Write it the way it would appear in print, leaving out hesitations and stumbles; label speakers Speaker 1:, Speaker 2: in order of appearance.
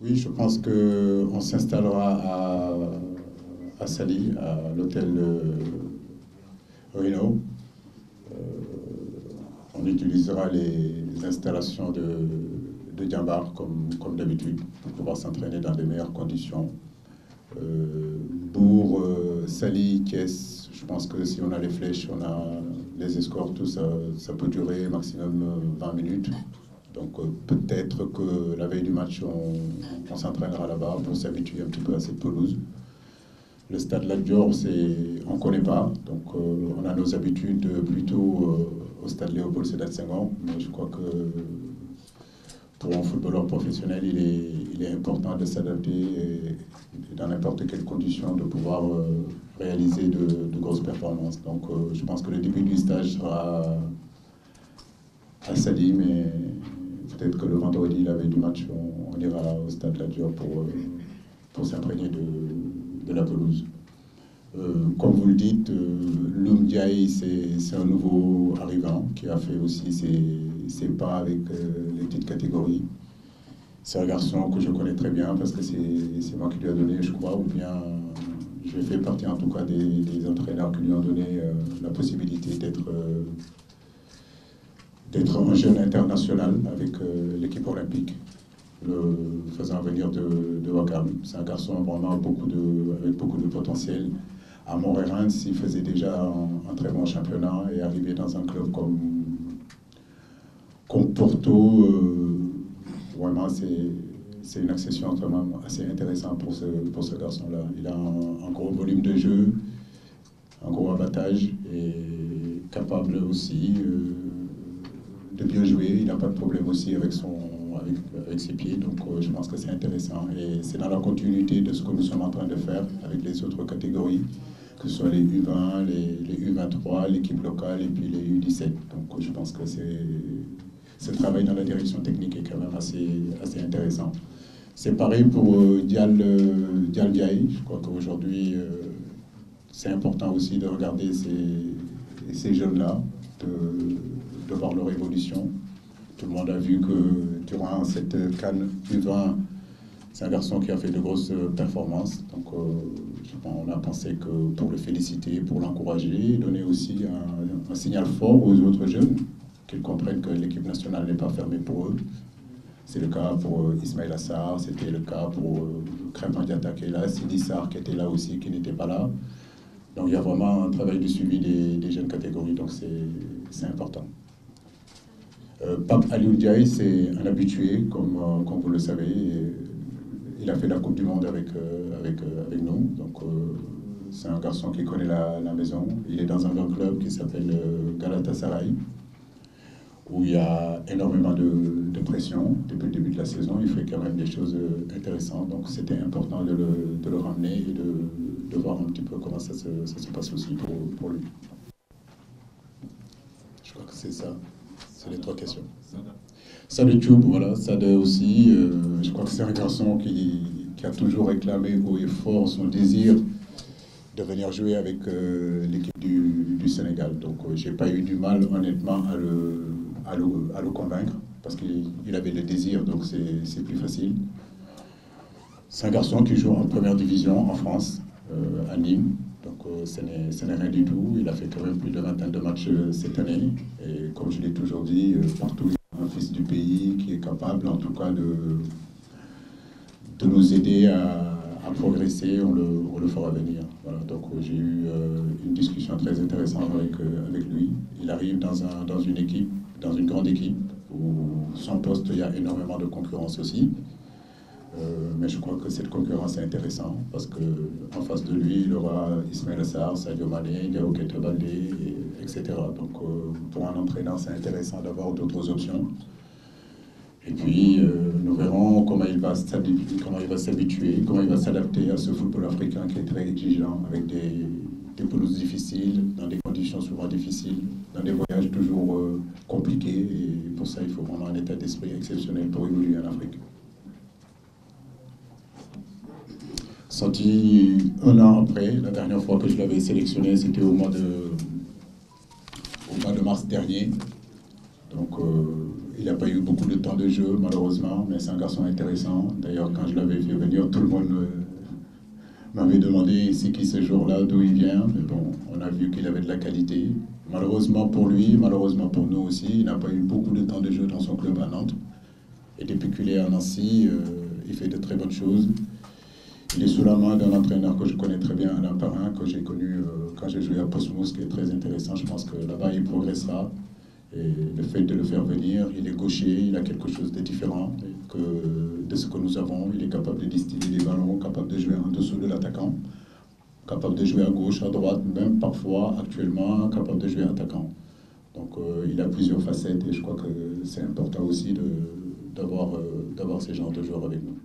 Speaker 1: Oui, je pense qu'on s'installera à Sali, à l'hôtel Reno. On utilisera les installations de Diambar comme d'habitude pour pouvoir s'entraîner dans les meilleures conditions. Bourg, Sali, Thiès, je pense que si on a les flèches, on a les escortes, tout ça, ça peut durer maximum 20 minutes. Donc peut-être que la veille du match, on s'entraînera là-bas pour s'habituer un petit peu à cette pelouse. Le stade Lat Dior, on ne connaît pas, donc on a nos habitudes plutôt au stade Léopold Sédar Senghor, mais je crois que pour un footballeur professionnel, il est important de s'adapter et dans n'importe quelle condition de pouvoir réaliser de grosses performances. Donc je pense que le début du stage sera à Sali, mais peut-être que le vendredi, la veille du match, on ira au stade Lat Dior pour s'imprégner de la pelouse. Comme vous le dites, Loum Diaye, c'est un nouveau arrivant qui a fait aussi ses pas avec les petites catégories. C'est un garçon que je connais très bien parce que c'est moi qui lui ai donné, je crois, ou bien je fais partie en tout cas des entraîneurs qui lui ont donné la possibilité d'être un jeune international avec l'équipe olympique, le faisant venir de Wakam. C'est un garçon vraiment avec beaucoup de potentiel. À Montréal-Reims, il faisait déjà un très bon championnat et arrivé dans un club comme Porto, vraiment c'est une accession vraiment assez intéressante pour ce garçon-là. Il a un gros volume de jeu, un gros abattage et capable aussi de bien jouer. Il n'a pas de problème aussi avec ses pieds, donc je pense que c'est intéressant. Et c'est dans la continuité de ce que nous sommes en train de faire avec les autres catégories, que ce soit les U20, les U23, l'équipe locale et puis les U17. Donc je pense que ce travail dans la direction technique est quand même assez intéressant. C'est pareil pour Dial Diaye. Je crois qu'aujourd'hui, c'est important aussi de regarder ces jeunes-là, de voir leur évolution. Tout le monde a vu que durant cette CAN U20, c'est un garçon qui a fait de grosses performances. Donc, on a pensé que pour le féliciter, pour l'encourager, donner aussi un signal fort aux autres jeunes, qu'ils comprennent que l'équipe nationale n'est pas fermée pour eux. C'est le cas pour Ismaël Assar, c'était le cas pour Kremant Diatta qui est là, Sidi Sarr qui était là aussi, qui n'était pas là. Donc il y a vraiment un travail de suivi des jeunes catégories, donc c'est important. Pape Alioune Diaye, c'est un habitué, comme vous le savez. Il a fait la Coupe du Monde avec nous, donc c'est un garçon qui connaît la maison. Il est dans un grand club qui s'appelle Galatasaray, où il y a énormément de pression depuis le début de la saison. Il fait quand même des choses intéressantes, donc c'était important de le ramener et de voir un petit peu comment ça se passe aussi pour lui. Je crois que c'est ça. C'est les trois questions. Sade Thioub, voilà, Sade aussi. Je crois que c'est un garçon qui a toujours réclamé haut et fort son désir de venir jouer avec l'équipe du Sénégal. Donc, j'ai pas eu du mal, honnêtement, à le convaincre, parce qu'il avait le désir, donc c'est plus facile. C'est un garçon qui joue en première division en France, à Nîmes. Donc ce n'est rien du tout. Il a fait quand même plus de 20 de matchs cette année. Et comme je l'ai toujours dit, partout il y a un fils du pays qui est capable en tout cas de nous aider à progresser. On le fera venir. Voilà. Donc j'ai eu une discussion très intéressante avec lui. Il arrive dans une équipe, dans une grande équipe, où son poste, il y a énormément de concurrence aussi. Mais je crois que cette concurrence est intéressante parce qu'en face de lui, il aura Ismaël Assar, Sadio Mané, Diao Keita Baldé, etc. Donc pour un entraîneur, c'est intéressant d'avoir d'autres options. Et puis nous verrons comment il va s'habituer, comment il va s'adapter à ce football africain qui est très exigeant, avec des pelouses difficiles, dans des conditions souvent difficiles, dans des voyages toujours compliqués. Et pour ça, il faut vraiment un état d'esprit exceptionnel pour évoluer en Afrique. Sorti un an après, la dernière fois que je l'avais sélectionné, c'était au mois de mars dernier. Donc il n'a pas eu beaucoup de temps de jeu, malheureusement, mais c'est un garçon intéressant. D'ailleurs, quand je l'avais fait venir, tout le monde m'avait demandé c'est qui ce jour-là, d'où il vient. Mais bon, on a vu qu'il avait de la qualité. Malheureusement pour lui, malheureusement pour nous aussi, il n'a pas eu beaucoup de temps de jeu dans son club à Nantes. Et depuis qu'il est à Nancy, il fait de très bonnes choses. Il est sous la main d'un entraîneur que je connais très bien, Alain Perrin, que j'ai connu quand j'ai joué à Portsmouth, qui est très intéressant. Je pense que là-bas, il progressera. Et le fait de le faire venir, il est gaucher, il a quelque chose de différent de ce que nous avons. Il est capable de distiller des ballons, capable de jouer en dessous de l'attaquant, capable de jouer à gauche, à droite, même parfois, actuellement, capable de jouer attaquant. Donc il a plusieurs facettes et je crois que c'est important aussi d'avoir ces genres de joueurs avec nous.